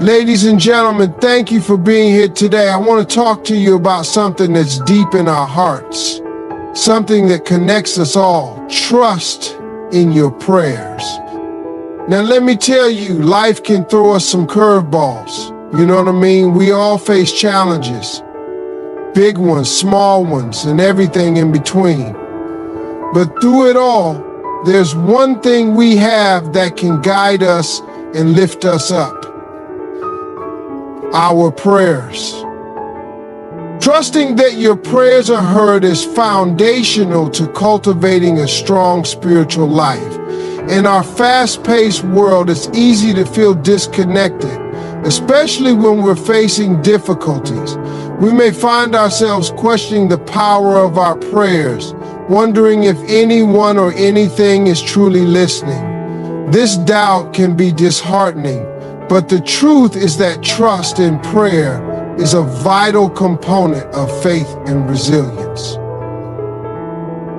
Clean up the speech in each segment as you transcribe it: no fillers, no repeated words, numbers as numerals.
Ladies and gentlemen, thank you for being here today. I want to talk to you about something that's deep in our hearts, something that connects us all. Trust in your prayers. Now, let me tell you, life can throw us some curveballs. You know what I mean? We all face challenges, big ones, small ones, and everything in between. But through it all, there's one thing we have that can guide us and lift us up: our prayers. Trusting that your prayers are heard is foundational to cultivating a strong spiritual life. In our fast-paced world, it's easy to feel disconnected, especially when we're facing difficulties. We may find ourselves questioning the power of our prayers, wondering if anyone or anything is truly listening. This doubt can be disheartening, but the truth is that trust in prayer is a vital component of faith and resilience.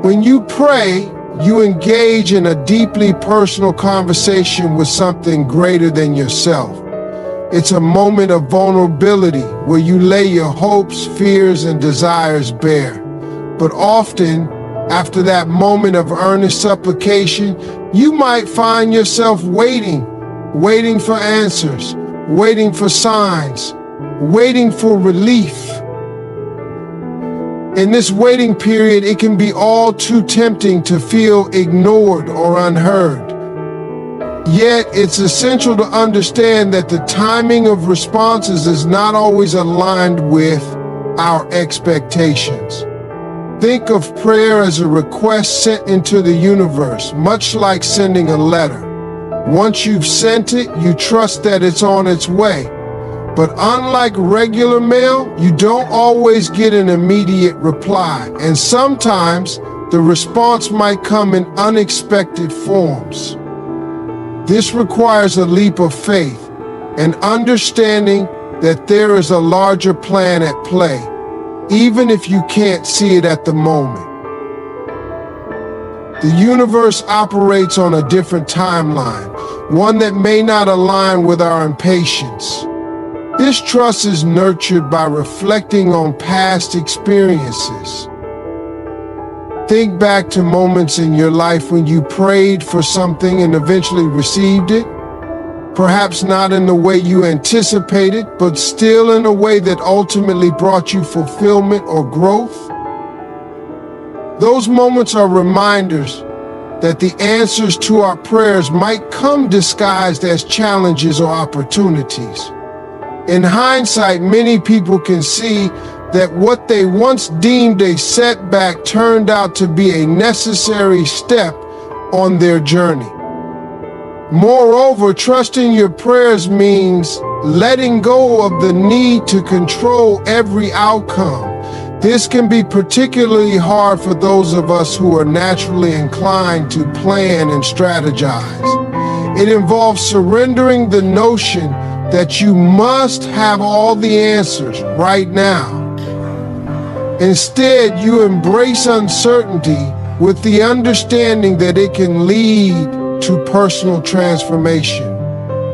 When you pray, you engage in a deeply personal conversation with something greater than yourself. It's a moment of vulnerability where you lay your hopes, fears, and desires bare. But often, after that moment of earnest supplication, you might find yourself waiting for answers, waiting for signs, waiting for relief. In this waiting period, it can be all too tempting to feel ignored or unheard. Yet, it's essential to understand that the timing of responses is not always aligned with our expectations. Think of prayer as a request sent into the universe, much like sending a letter. Once you've sent it, you trust that it's on its way. But unlike regular mail, you don't always get an immediate reply, and sometimes the response might come in unexpected forms. This requires a leap of faith, an understanding that there is a larger plan at play, even if you can't see it at the moment. The universe operates on a different timeline, one that may not align with our impatience. This trust is nurtured by reflecting on past experiences. Think back to moments in your life when you prayed for something and eventually received it. Perhaps not in the way you anticipated, but still in a way that ultimately brought you fulfillment or growth. Those moments are reminders that the answers to our prayers might come disguised as challenges or opportunities. In hindsight, many people can see that what they once deemed a setback turned out to be a necessary step on their journey. Moreover, trusting your prayers means letting go of the need to control every outcome. This can be particularly hard for those of us who are naturally inclined to plan and strategize. It involves surrendering the notion that you must have all the answers right now. Instead, you embrace uncertainty with the understanding that it can lead to personal transformation.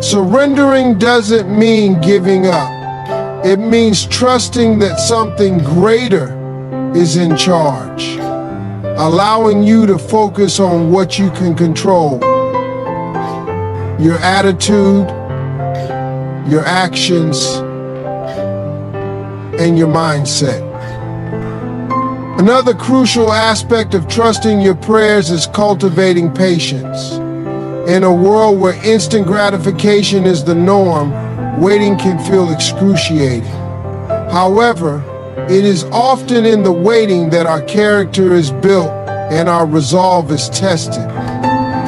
Surrendering doesn't mean giving up. It means trusting that something greater is in charge, allowing you to focus on what you can control: your attitude, your actions, and your mindset. Another crucial aspect of trusting your prayers is cultivating patience. In a world where instant gratification is the norm, waiting can feel excruciating. However, it is often in the waiting that our character is built and our resolve is tested.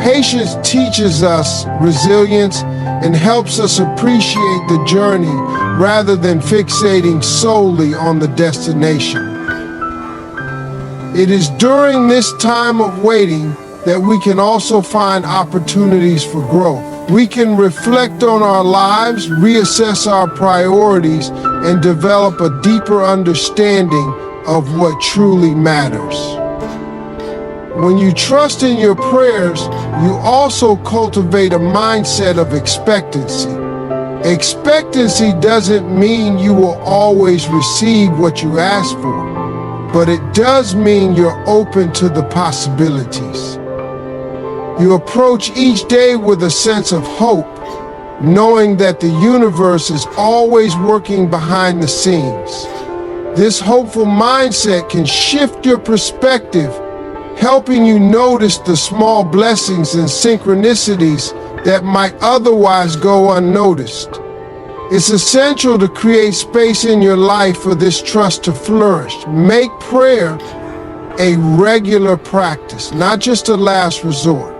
Patience teaches us resilience and helps us appreciate the journey rather than fixating solely on the destination. It is during this time of waiting that we can also find opportunities for growth. We can reflect on our lives, reassess our priorities, and develop a deeper understanding of what truly matters. When you trust in your prayers, you also cultivate a mindset of expectancy. Expectancy doesn't mean you will always receive what you ask for, but it does mean you're open to the possibilities. You approach each day with a sense of hope, knowing that the universe is always working behind the scenes. This hopeful mindset can shift your perspective, helping you notice the small blessings and synchronicities that might otherwise go unnoticed. It's essential to create space in your life for this trust to flourish. Make prayer a regular practice, not just a last resort.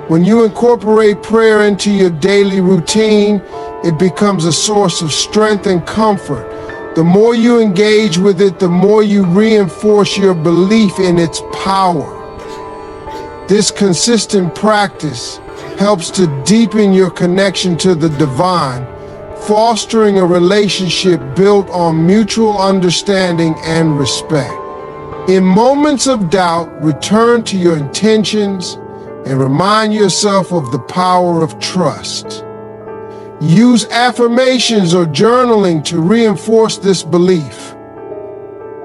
When you incorporate prayer into your daily routine, it becomes a source of strength and comfort. The more you engage with it, the more you reinforce your belief in its power. This consistent practice helps to deepen your connection to the divine, fostering a relationship built on mutual understanding and respect. In moments of doubt, return to your intentions and remind yourself of the power of trust. Use affirmations or journaling to reinforce this belief.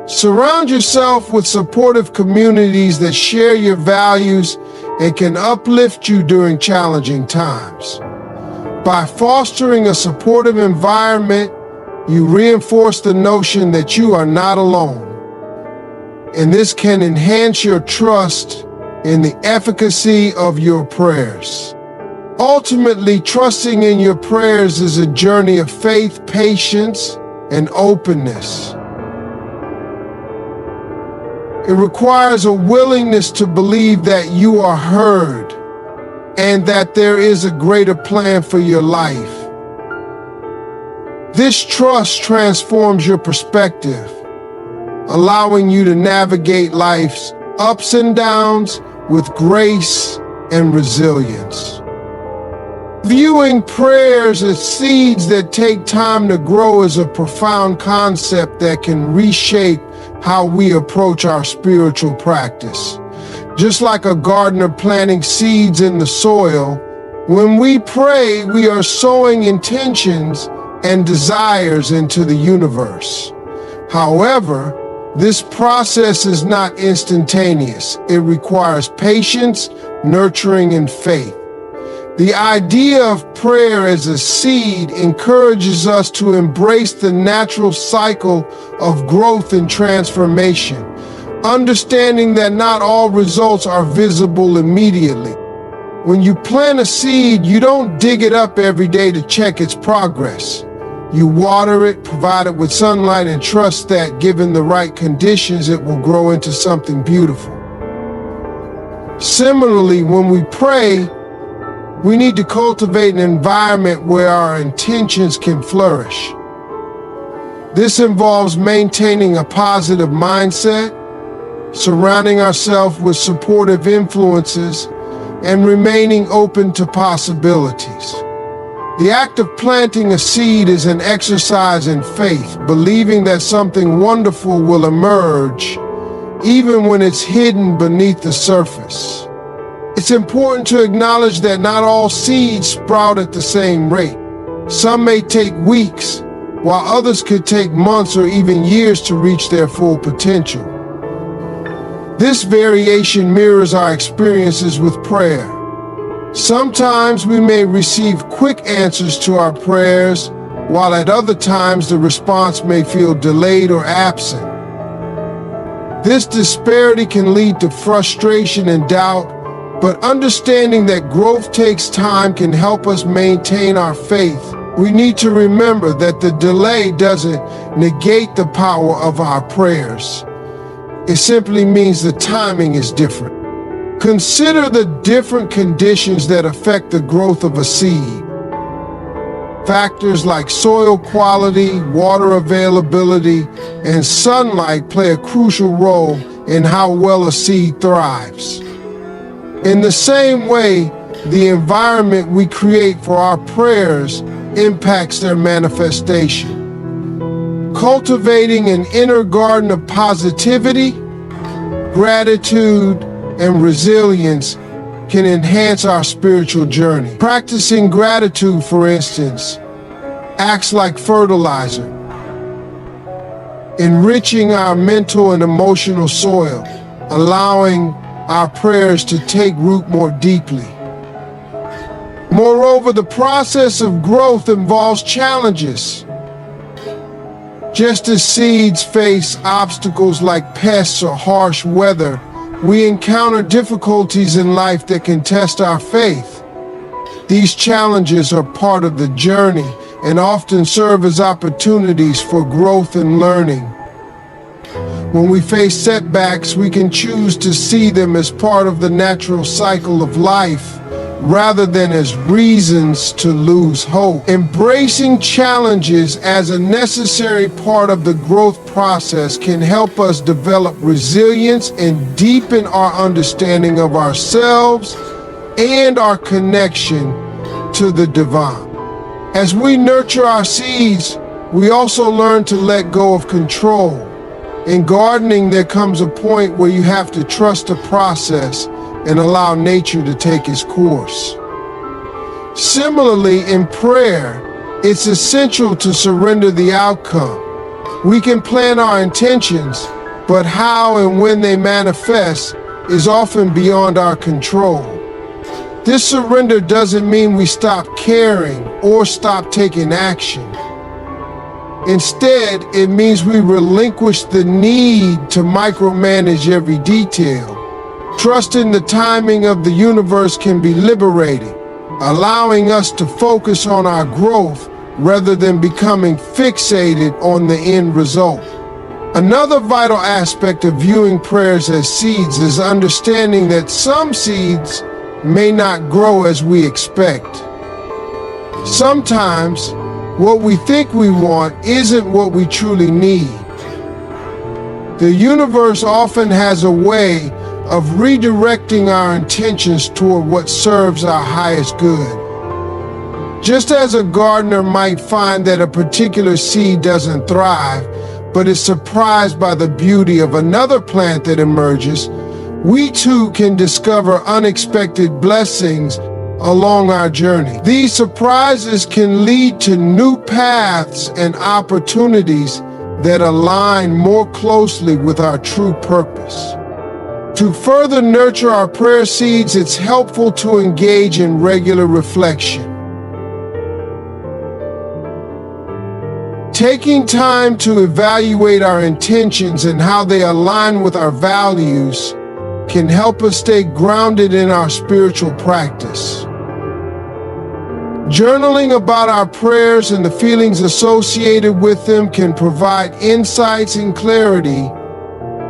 Surround yourself with supportive communities that share your values and can uplift you during challenging times. By fostering a supportive environment, you reinforce the notion that you are not alone. And this can enhance your trust in the efficacy of your prayers. Ultimately, trusting in your prayers is a journey of faith, patience, and openness. It requires a willingness to believe that you are heard and that there is a greater plan for your life. This trust transforms your perspective, allowing you to navigate life's ups and downs with grace and resilience. Viewing prayers as seeds that take time to grow is a profound concept that can reshape how we approach our spiritual practice. Just like a gardener planting seeds in the soil, when we pray, we are sowing intentions and desires into the universe. However, this process is not instantaneous. It requires patience, nurturing, and faith. The idea of prayer as a seed encourages us to embrace the natural cycle of growth and transformation, understanding that not all results are visible immediately. When you plant a seed, you don't dig it up every day to check its progress. You water it, provide it with sunlight, and trust that, given the right conditions, it will grow into something beautiful. Similarly, when we pray, we need to cultivate an environment where our intentions can flourish. This involves maintaining a positive mindset, surrounding ourselves with supportive influences, and remaining open to possibilities. The act of planting a seed is an exercise in faith, believing that something wonderful will emerge, even when it's hidden beneath the surface. It's important to acknowledge that not all seeds sprout at the same rate. Some may take weeks, while others could take months or even years to reach their full potential. This variation mirrors our experiences with prayer. Sometimes we may receive quick answers to our prayers, while at other times the response may feel delayed or absent. This disparity can lead to frustration and doubt, but understanding that growth takes time can help us maintain our faith. We need to remember that the delay doesn't negate the power of our prayers. It simply means the timing is different. Consider the different conditions that affect the growth of a seed. Factors like soil quality, water availability, and sunlight play a crucial role in how well a seed thrives. In the same way, the environment we create for our prayers impacts their manifestation. Cultivating an inner garden of positivity, gratitude, and resilience can enhance our spiritual journey. Practicing gratitude, for instance, acts like fertilizer, enriching our mental and emotional soil, allowing our prayers to take root more deeply. Moreover, the process of growth involves challenges. Just as seeds face obstacles like pests or harsh weather, we encounter difficulties in life that can test our faith. These challenges are part of the journey and often serve as opportunities for growth and learning. When we face setbacks, we can choose to see them as part of the natural cycle of life, rather than as reasons to lose hope. Embracing challenges as a necessary part of the growth process can help us develop resilience and deepen our understanding of ourselves and our connection to the divine. As we nurture our seeds, we also learn to let go of control. In gardening, there comes a point where you have to trust the process and allow nature to take its course. Similarly, in prayer, it's essential to surrender the outcome. We can plan our intentions, but how and when they manifest is often beyond our control. This surrender doesn't mean we stop caring or stop taking action. Instead, it means we relinquish the need to micromanage every detail. Trusting the timing of the universe can be liberating, allowing us to focus on our growth rather than becoming fixated on the end result. Another vital aspect of viewing prayers as seeds is understanding that some seeds may not grow as we expect. Sometimes, what we think we want isn't what we truly need. The universe often has a way of redirecting our intentions toward what serves our highest good. Just as a gardener might find that a particular seed doesn't thrive, but is surprised by the beauty of another plant that emerges, we too can discover unexpected blessings along our journey. These surprises can lead to new paths and opportunities that align more closely with our true purpose. To further nurture our prayer seeds, it's helpful to engage in regular reflection. Taking time to evaluate our intentions and how they align with our values can help us stay grounded in our spiritual practice. Journaling about our prayers and the feelings associated with them can provide insights and clarity,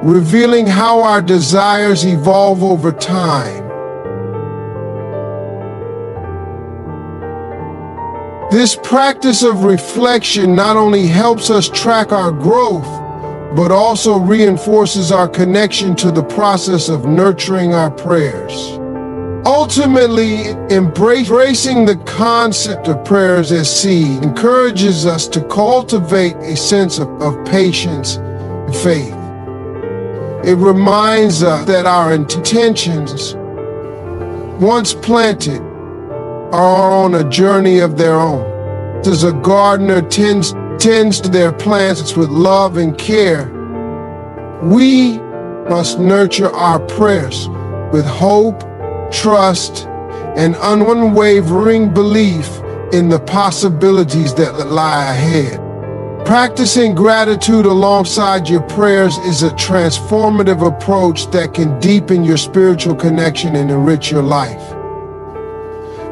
revealing how our desires evolve over time. This practice of reflection not only helps us track our growth, but also reinforces our connection to the process of nurturing our prayers. Ultimately, embracing the concept of prayers as seed encourages us to cultivate a sense of patience and faith. It reminds us that our intentions, once planted, are on a journey of their own. As a gardener tends to their plants with love and care, we must nurture our prayers with hope, trust, and unwavering belief in the possibilities that lie ahead. Practicing gratitude alongside your prayers is a transformative approach that can deepen your spiritual connection and enrich your life.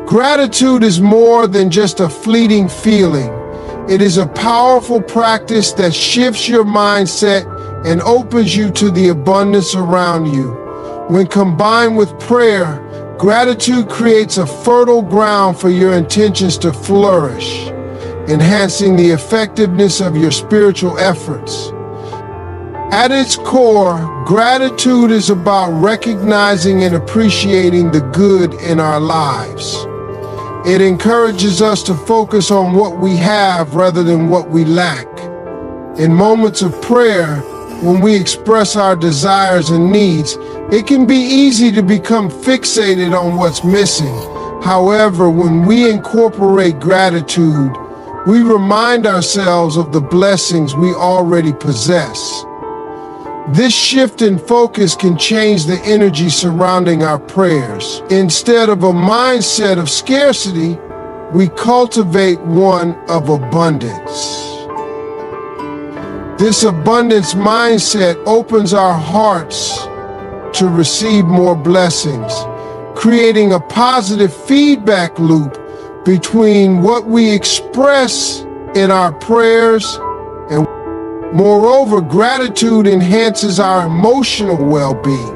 Gratitude is more than just a fleeting feeling. It is a powerful practice that shifts your mindset and opens you to the abundance around you. When combined with prayer, gratitude creates a fertile ground for your intentions to flourish, enhancing the effectiveness of your spiritual efforts. At its core, gratitude is about recognizing and appreciating the good in our lives. It encourages us to focus on what we have rather than what we lack. In moments of prayer, when we express our desires and needs, it can be easy to become fixated on what's missing. However, when we incorporate gratitude, We remind ourselves of the blessings we already possess. This shift in focus can change the energy surrounding our prayers. Instead of a mindset of scarcity, we cultivate one of abundance. This abundance mindset opens our hearts to receive more blessings, creating a positive feedback loop between what we express in our prayers and moreover, gratitude enhances our emotional well-being.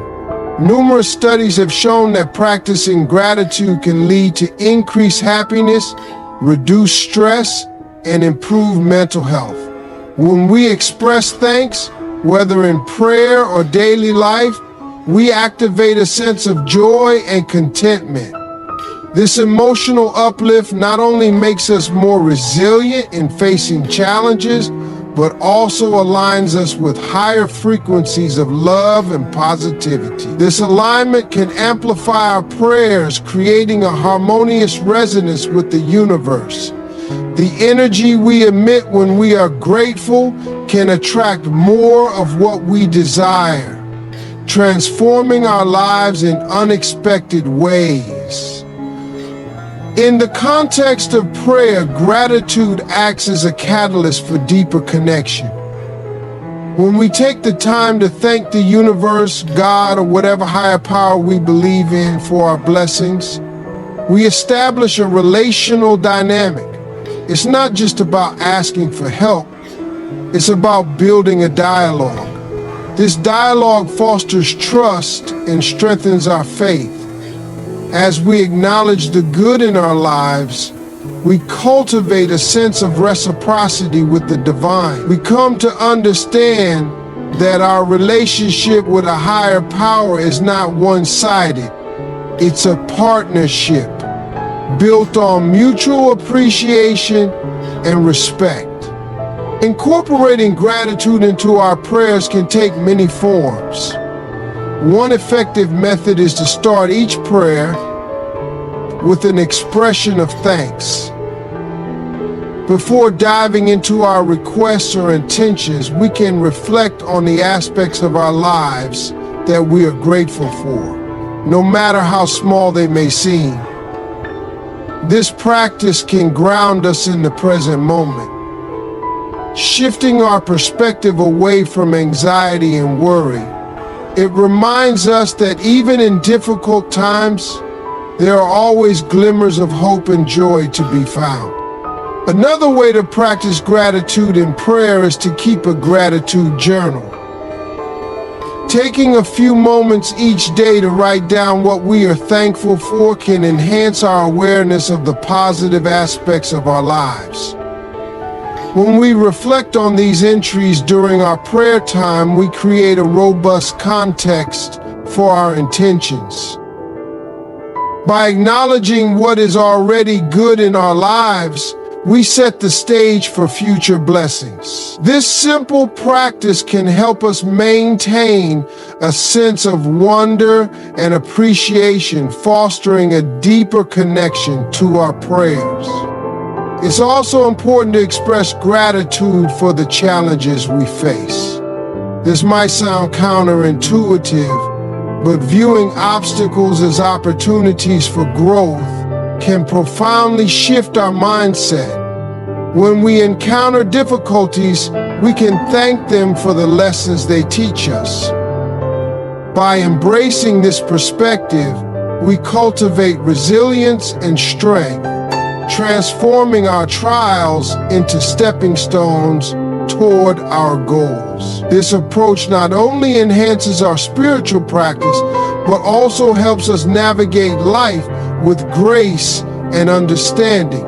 Numerous studies have shown that practicing gratitude can lead to increased happiness, reduced stress, and improved mental health. When we express thanks, whether in prayer or daily life, we activate a sense of joy and contentment. This emotional uplift not only makes us more resilient in facing challenges, but also aligns us with higher frequencies of love and positivity. This alignment can amplify our prayers, creating a harmonious resonance with the universe. The energy we emit when we are grateful can attract more of what we desire, transforming our lives in unexpected ways. In the context of prayer, gratitude acts as a catalyst for deeper connection. When we take the time to thank the universe, God, or whatever higher power we believe in for our blessings, we establish a relational dynamic. It's not just about asking for help, it's about building a dialogue. This dialogue fosters trust and strengthens our faith. As we acknowledge the good in our lives, we cultivate a sense of reciprocity with the divine. We come to understand that our relationship with a higher power is not one-sided. It's a partnership built on mutual appreciation and respect. Incorporating gratitude into our prayers can take many forms. One effective method is to start each prayer with an expression of thanks. Before diving into our requests or intentions, we can reflect on the aspects of our lives that we are grateful for, no matter how small they may seem. This practice can ground us in the present moment, shifting our perspective away from anxiety and worry. It reminds us that even in difficult times, there are always glimmers of hope and joy to be found. Another way to practice gratitude in prayer is to keep a gratitude journal. Taking a few moments each day to write down what we are thankful for can enhance our awareness of the positive aspects of our lives. When we reflect on these entries during our prayer time, we create a robust context for our intentions. By acknowledging what is already good in our lives, we set the stage for future blessings. This simple practice can help us maintain a sense of wonder and appreciation, fostering a deeper connection to our prayers. It's also important to express gratitude for the challenges we face. This might sound counterintuitive, but viewing obstacles as opportunities for growth can profoundly shift our mindset. When we encounter difficulties, we can thank them for the lessons they teach us. By embracing this perspective, we cultivate resilience and strength, transforming our trials into stepping stones toward our goals. This approach not only enhances our spiritual practice, but also helps us navigate life with grace and understanding.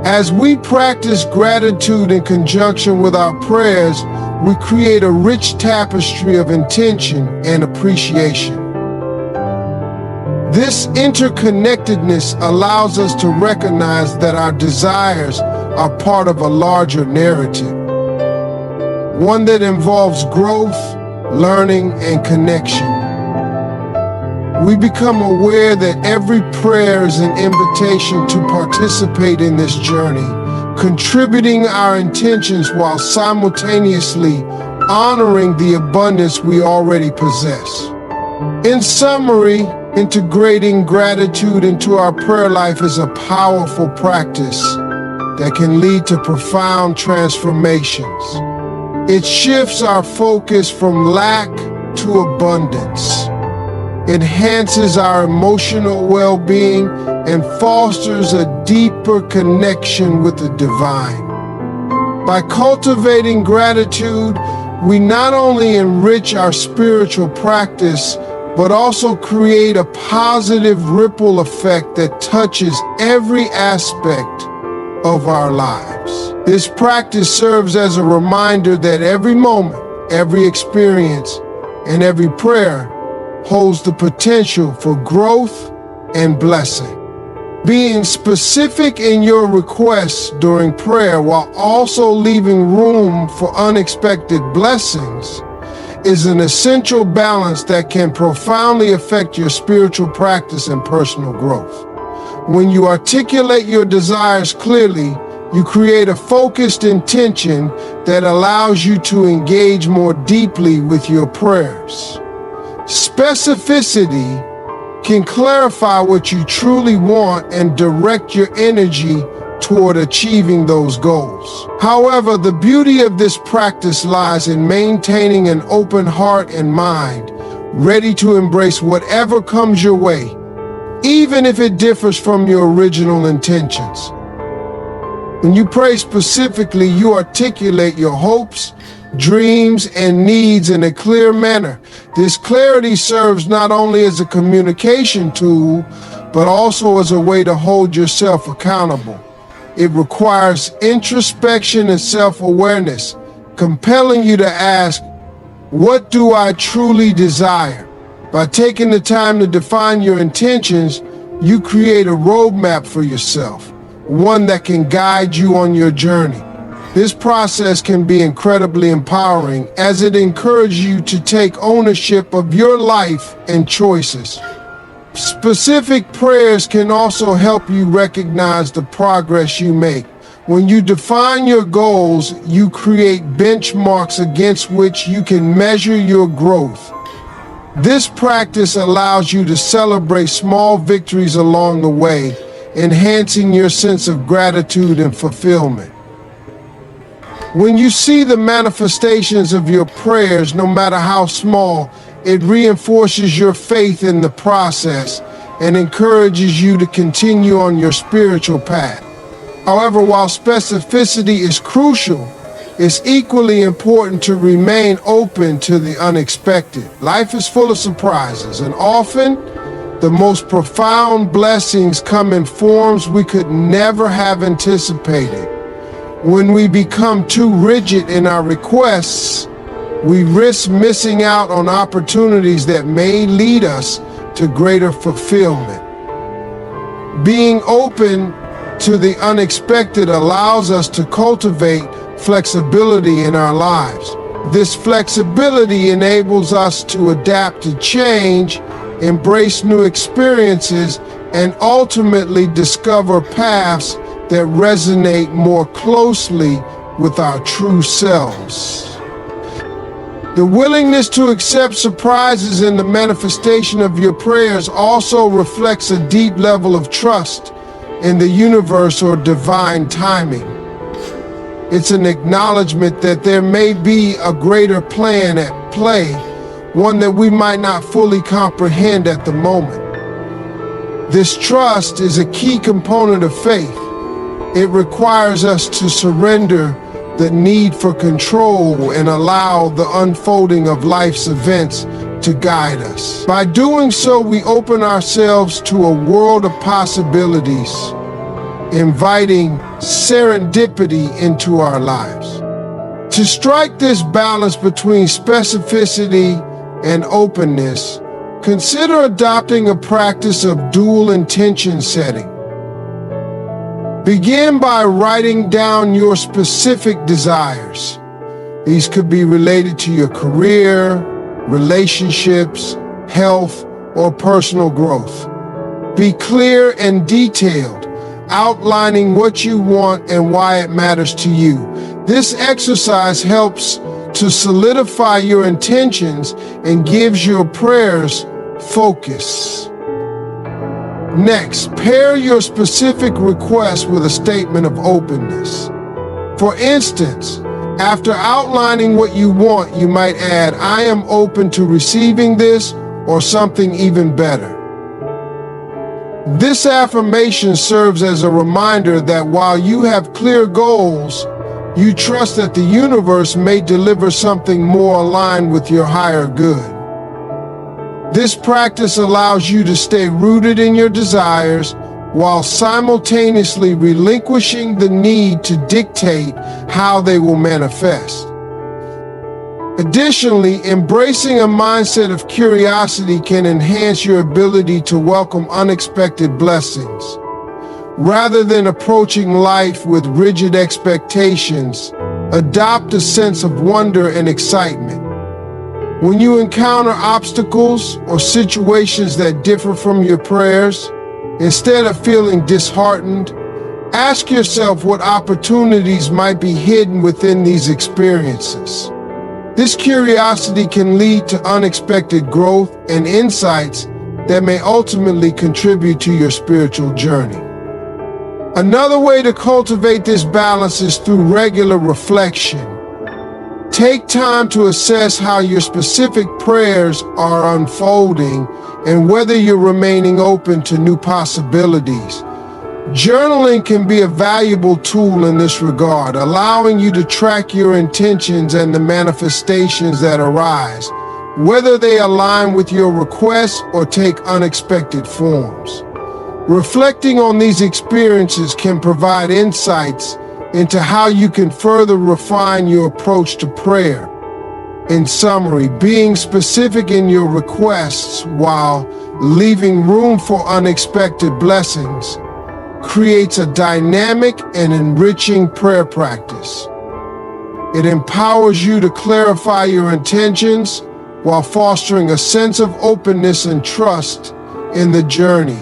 As we practice gratitude in conjunction with our prayers, we create a rich tapestry of intention and appreciation. This interconnectedness allows us to recognize that our desires are part of a larger narrative, one that involves growth, learning, and connection. We become aware that every prayer is an invitation to participate in this journey, contributing our intentions while simultaneously honoring the abundance we already possess. In summary, integrating gratitude into our prayer life is a powerful practice that can lead to profound transformations. It shifts our focus from lack to abundance, enhances our emotional well-being, and fosters a deeper connection with the divine. By cultivating gratitude, we not only enrich our spiritual practice, but also create a positive ripple effect that touches every aspect of our lives. This practice serves as a reminder that every moment, every experience, and every prayer holds the potential for growth and blessing. Being specific in your requests during prayer while also leaving room for unexpected blessings is an essential balance that can profoundly affect your spiritual practice and personal growth. When you articulate your desires clearly, you create a focused intention that allows you to engage more deeply with your prayers. Specificity can clarify what you truly want and direct your energy toward achieving those goals. However, the beauty of this practice lies in maintaining an open heart and mind, ready to embrace whatever comes your way, even if it differs from your original intentions. When you pray specifically, you articulate your hopes, dreams, and needs in a clear manner. This clarity serves not only as a communication tool, but also as a way to hold yourself accountable. It requires introspection and self-awareness, compelling you to ask, what do I truly desire? By taking the time to define your intentions, you create a roadmap for yourself, one that can guide you on your journey. This process can be incredibly empowering as it encourages you to take ownership of your life and choices. Specific prayers can also help you recognize the progress you make. When you define your goals, you create benchmarks against which you can measure your growth. This practice allows you to celebrate small victories along the way, enhancing your sense of gratitude and fulfillment. When you see the manifestations of your prayers, no matter how small, it reinforces your faith in the process and encourages you to continue on your spiritual path. However, while specificity is crucial, it's equally important to remain open to the unexpected. Life is full of surprises, and often the most profound blessings come in forms we could never have anticipated. When we become too rigid in our requests, we risk missing out on opportunities that may lead us to greater fulfillment. Being open to the unexpected allows us to cultivate flexibility in our lives. This flexibility enables us to adapt to change, embrace new experiences, and ultimately discover paths that resonate more closely with our true selves. The willingness to accept surprises in the manifestation of your prayers also reflects a deep level of trust in the universe or divine timing. It's an acknowledgement that there may be a greater plan at play, one that we might not fully comprehend at the moment. This trust is a key component of faith. It requires us to surrender the need for control and allow the unfolding of life's events to guide us. By doing so, we open ourselves to a world of possibilities, inviting serendipity into our lives. To strike this balance between specificity and openness, consider adopting a practice of dual intention setting. Begin by writing down your specific desires. These could be related to your career, relationships, health, or personal growth. Be clear and detailed, outlining what you want and why it matters to you. This exercise helps to solidify your intentions and gives your prayers focus. Next, pair your specific request with a statement of openness. For instance, after outlining what you want, you might add, "I am open to receiving this," or something even better. This affirmation serves as a reminder that while you have clear goals, you trust that the universe may deliver something more aligned with your higher good. This practice allows you to stay rooted in your desires while simultaneously relinquishing the need to dictate how they will manifest. Additionally, embracing a mindset of curiosity can enhance your ability to welcome unexpected blessings. Rather than approaching life with rigid expectations, adopt a sense of wonder and excitement. When you encounter obstacles or situations that differ from your prayers, instead of feeling disheartened, ask yourself what opportunities might be hidden within these experiences. This curiosity can lead to unexpected growth and insights that may ultimately contribute to your spiritual journey. Another way to cultivate this balance is through regular reflection. Take time to assess how your specific prayers are unfolding and whether you're remaining open to new possibilities. Journaling can be a valuable tool in this regard, allowing you to track your intentions and the manifestations that arise, whether they align with your requests or take unexpected forms. Reflecting on these experiences can provide insights into how you can further refine your approach to prayer. In summary, being specific in your requests while leaving room for unexpected blessings creates a dynamic and enriching prayer practice. It empowers you to clarify your intentions while fostering a sense of openness and trust in the journey.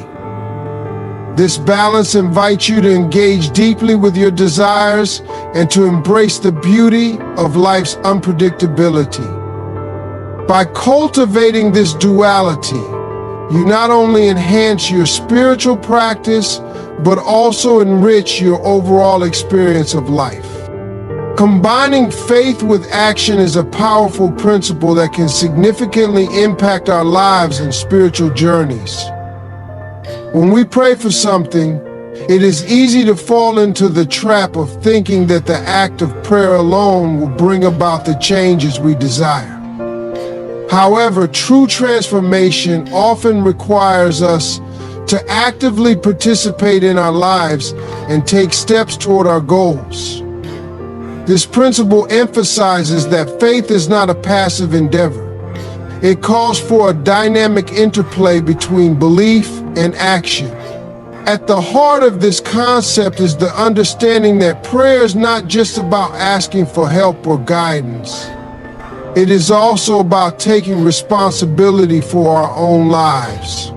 This balance invites you to engage deeply with your desires and to embrace the beauty of life's unpredictability. By cultivating this duality, you not only enhance your spiritual practice, but also enrich your overall experience of life. Combining faith with action is a powerful principle that can significantly impact our lives and spiritual journeys. When we pray for something, it is easy to fall into the trap of thinking that the act of prayer alone will bring about the changes we desire. However, true transformation often requires us to actively participate in our lives and take steps toward our goals. This principle emphasizes that faith is not a passive endeavor. It calls for a dynamic interplay between belief and action. At the heart of this concept is the understanding that prayer is not just about asking for help or guidance. It is also about taking responsibility for our own lives.